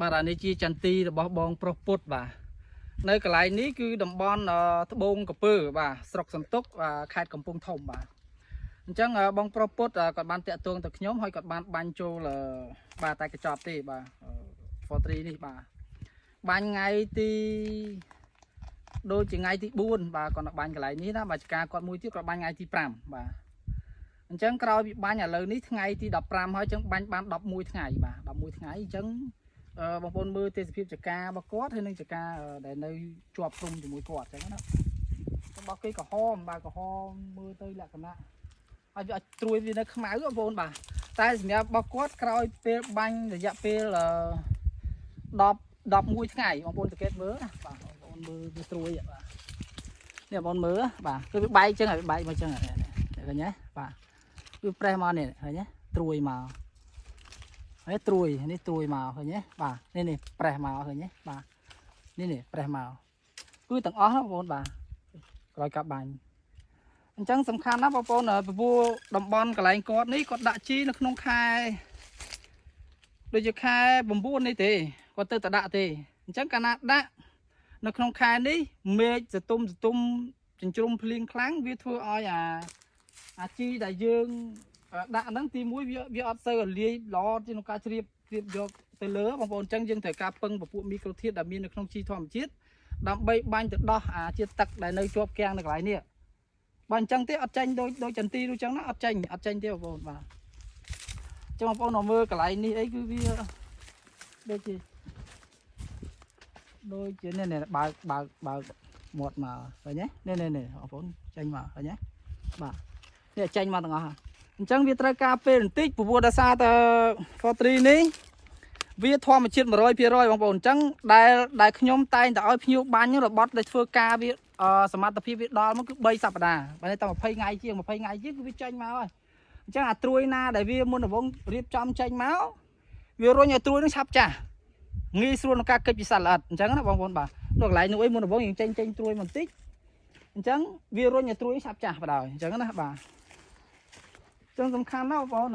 បាទអានេះជាចន្ទីរបស់បងប្រុសពុតបាទនៅកន្លែងនេះគឺតំបន់ត្បូងកពើបាទស្រុកសន្ទុកខេត្តកំពង់ធំបាទអញ្ចឹងបងប្រុសពុតគាត់បានតាក់ទងទៅខ្ញុំហើយគាត់បានបាញ់ចូលបាទតែកញ្ចប់ទេបាទ43នេះបាទបាញ់ថ្ងៃទីដូចជាថ្ងៃទី4បាទគាត់បាញ់កន្លែងនេះណាបាទចការគាត់មួយទៀតគាត់បាញ់ថ្ងៃទី5បាទអញ្ចឹងក្រោយពីបាញ់ឥឡូវនេះថ្ងៃទី15ហើយអញ្ចឹងបាញ់បាន11ថ្ងៃបាទ11ថ្ងៃអញ្ចឹងបងប្អូនមើលទេសភាពចការរបស់គាត់ហើយនឹងចការដែលនៅជាប់ព្រំជាមួយគាត់អញ្ចឹងណារបស់គេក្រហមបាទក្រហមមើលទៅលក្ខណៈឲ្យវាត្រួយវានៅខ្មៅបងប្អូនបាទតែសម្រាប់របស់គាត់ក្រោយពេលបាញ់រយៈពេល11ថ្ងៃបងប្អូនសង្កេតមើលណាបាទបងប្អូនមើលវាត្រួយបាទនេះបងប្អូនមើលបាទគឺវាបែកអញ្ចឹងហើយបែកមកអញ្ចឹងឃើញទេបាទគឺប្រេះមកនេះឃើញទេត្រួយមកហើយត្រួយនេះត្រួយមកឃើញទេបាទនេះប្រេះមកឃើញទេបាទនេះប្រេះមកគឺទាំងអស់ណាបងប្អូនបាទក្រោយកាប់បាញ់អញ្ចឹងសំខាន់ណាស់បងប្អូនពីព្រោះតំបន់កន្លែងគាត់នេះគាត់ដាក់ជីនៅក្នុងខែដូចជាខែ9នេះទេគាត់ទៅដាក់ទេអញ្ចឹងកាលណាដាក់នៅក្នុងខែនេះមេឃសតុំចិញ្ជ្រុំភ្លៀងខ្លាំងវាធ្វើឲ្យអាជីដែលយើងដាក់ហ្នឹងទី1វាអត់សូវលាយល្អជាក្នុងការជ្រាបយកទៅលើបងប្អូនអញ្ចឹងយើងត្រូវការពឹងពពួកមីក្រូធាតុដែលមាននៅក្នុងជីធម្មជាតិដើម្បីបាញ់ទៅដោះជាតិទឹកដែលនៅជាប់គាំងនៅកន្លែងនេះបើអញ្ចឹងទេអត់ចាញ់ដូចចន្ទីនោះអញ្ចឹងណាអត់ចាញ់ទេបងប្អូនបាទអញ្ចឹងបងប្អូនមើលកន្លែងនេះអីគឺវាដូចជានេះបើកមាត់មកឃើញទេនេះបងប្អូនចាញ់មកឃើញទេបាទនេះចាញ់មកទាំងអស់អញ្ចឹងវាត្រូវការពេលបន្តិចព្រោះដោយសារតែ43នេះវាធម្មជាតិ 100% បងប្អូនអញ្ចឹងដែលខ្ញុំតែងតែឲ្យភ្ញៀវបាញ់របស់ដែលធ្វើការវាសមត្ថភាពវាដល់មកគឺ3សប្តាហ៍បើតែ20ថ្ងៃជាងគឺវាចេញមកហើយអញ្ចឹងអាត្រួយណាដែលវាមុនដំបូងរៀបចំចេញមកវារុញឲ្យត្រួយនឹងឆាប់ចាស់ងាយស្រួលក្នុងការកិច្ចពិស័យល្អិតអញ្ចឹងណាបងប្អូនបាទនៅកន្លែងនោះអីមុនដំបូងយើងចេញត្រួយបន្តិចអញ្ចឹងវារុញឲ្យត្រួយឆាប់ចាស់បណ្ដោយអញ្ចឹងណាបាទចឹងសំខាន់ណាស់បងប្អូន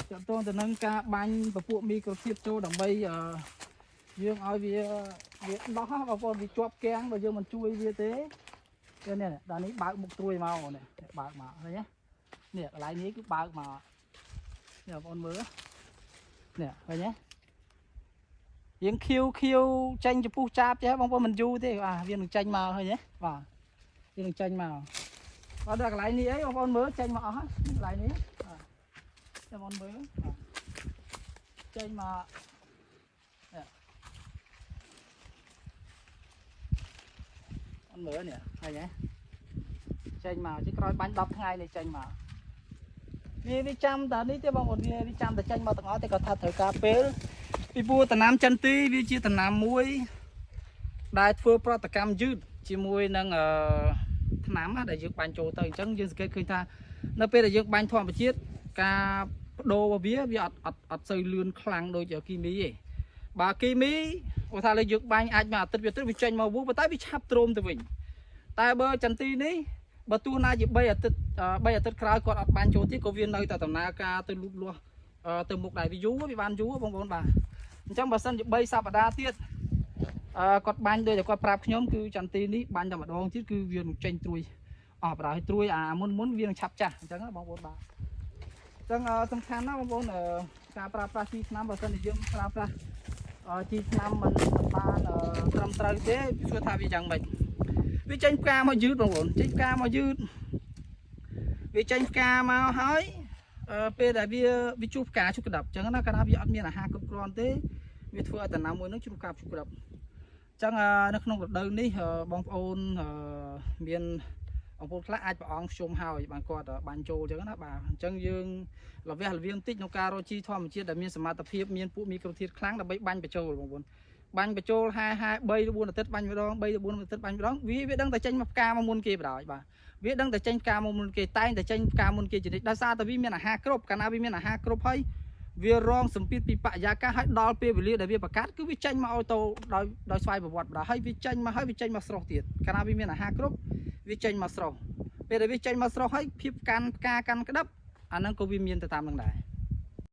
ទាក់ទងទៅនឹងការបាញ់ពពួកមីក្រូធាតុចូលដើម្បីយើងឲ្យវាដោះបងប្អូនវាជាប់គាំងបើយើងមិនជួយវាទេនេះដល់នេះបើកមុខត្រួយមកនេះបើកមកឃើញទេនេះកន្លែងនេះគឺបើកមកនេះបងប្អូនមើលនេះឃើញទេយើងខៀវចេញចំពោះចាបចេះបងប្អូនមិនយូរទេវានឹងចេញមកឃើញទេបាទវានឹងចេញមកអត់ដល់កន្លែងនេះអីបងប្អូនមើលចេញមកអស់ហើយកន្លែងនេះបងប្អូនមើលចេញមកអូនមើលនេះឃើញទេចេញមកជាក្រោយបាញ់10ថ្ងៃនេះចេញមកវាចាំតែនេះទេបងប្អូនវាចាំតែចេញមកទាំងអស់ទេគាត់ថាត្រូវការពេលពីព្រោះដំណាំចន្ទីវាជាដំណាំមួយដែលធ្វើប្រតិកម្មយឺតជាមួយនឹងថ្នាំដែលយើងបាញ់ចូលទៅអញ្ចឹងយើងសង្កេតឃើញថានៅពេលដែលយើងបាញ់ធម្មជាតិការបដូររបស់វាអត់សូវលឿនខ្លាំងដូចគីមីទេបើគីមីគាត់ថាលើយើងបាញ់អាចមួយអាទិត្យវាចេញមកវូប៉ុន្តែវាឆាប់ទ្រាំទៅវិញតែបើចន្ទីនេះបើទោះណាជា3អាទិត្យក្រោយគាត់អត់បាញ់ចូលទៀតក៏វានៅតែដំណើរការទៅលូតលាស់ទៅមុខដែរវាយូរវាបានយូរបងប្អូនបាទអញ្ចឹងបើសិនជា3សប្តាហ៍ទៀតគាត់បាញ់ដូចតែគាត់ប្រាប់ខ្ញុំគឺចន្ទីនេះបាញ់តែម្ដងទៀតគឺវានឹងចេញត្រួយអស់បណ្ដោយត្រួយមុនវានឹងឆាប់ចាស់អញ្ចឹងបងប្អូនបាទអញ្ចឹងសំខាន់ណាស់បងប្អូនការប្រើប្រាស់ជីថ្នាំបើសិនជាយើងប្រើប្រាស់ជីថ្នាំមិនបានត្រឹមត្រូវទេគឺថាវាយ៉ាងម៉េចវាចេញផ្កាមកយឺតបងប្អូនចេញផ្កាមកយឺតវាចេញផ្កាមកហើយពេលដែលវាជួសផ្កាជួសក្តាប់អញ្ចឹងណាកាលណាវាអត់មានអាហារគ្រប់គ្រាន់ទេវាធ្វើឲ្យដំណាំមួយនឹងជួសការជួសក្តាប់អញ្ចឹងនៅក្នុងរដូវនេះបងប្អូនមានបងប្អូនខ្លះអាចប្រអងខ្ជុំហើយបានគាត់បាញ់ចូលអញ្ចឹងណាបាទអញ្ចឹងយើងរវាងបន្តិចក្នុងការរកជីធម្មជាតិដែលមានសមត្ថភាពមានពួកមីក្រូធាតុខ្លាំងដើម្បីបាញ់បញ្ចូលបងប្អូនបាញ់បញ្ចូល3 4អាទិត្យបាញ់ម្ដង3 4អាទិត្យបាញ់ម្ដងវាដឹងតែចេញមកផ្កាមកមុនគេបណ្ដោយបាទវាដឹងតែចេញផ្កាមកមុនគេតែងតែចេញផ្កាមុនគេជានិច្ចដោយសារតែវាមានអាហារគ្រប់កាលណាវាមានអាហារគ្រប់ហើយវារងសម្ពាធពីបរិយាកាសហើយដល់ពេលវេលាដែលវាប្រកាសគឺវាចេញមកឲ្យទៅដោយស្វ័យប្រវត្តិបណ្ដោយហើយវាចេញមកស្រស់ទៀតកាលណាវាមានអាហារគ្រប់វាចេញមកស្រស់ពេលដែលវាចេញមកស្រស់ហើយភាពផ្កាកាន់ក្តាប់អាហ្នឹងក៏វាមានទៅតាមនឹងដែរ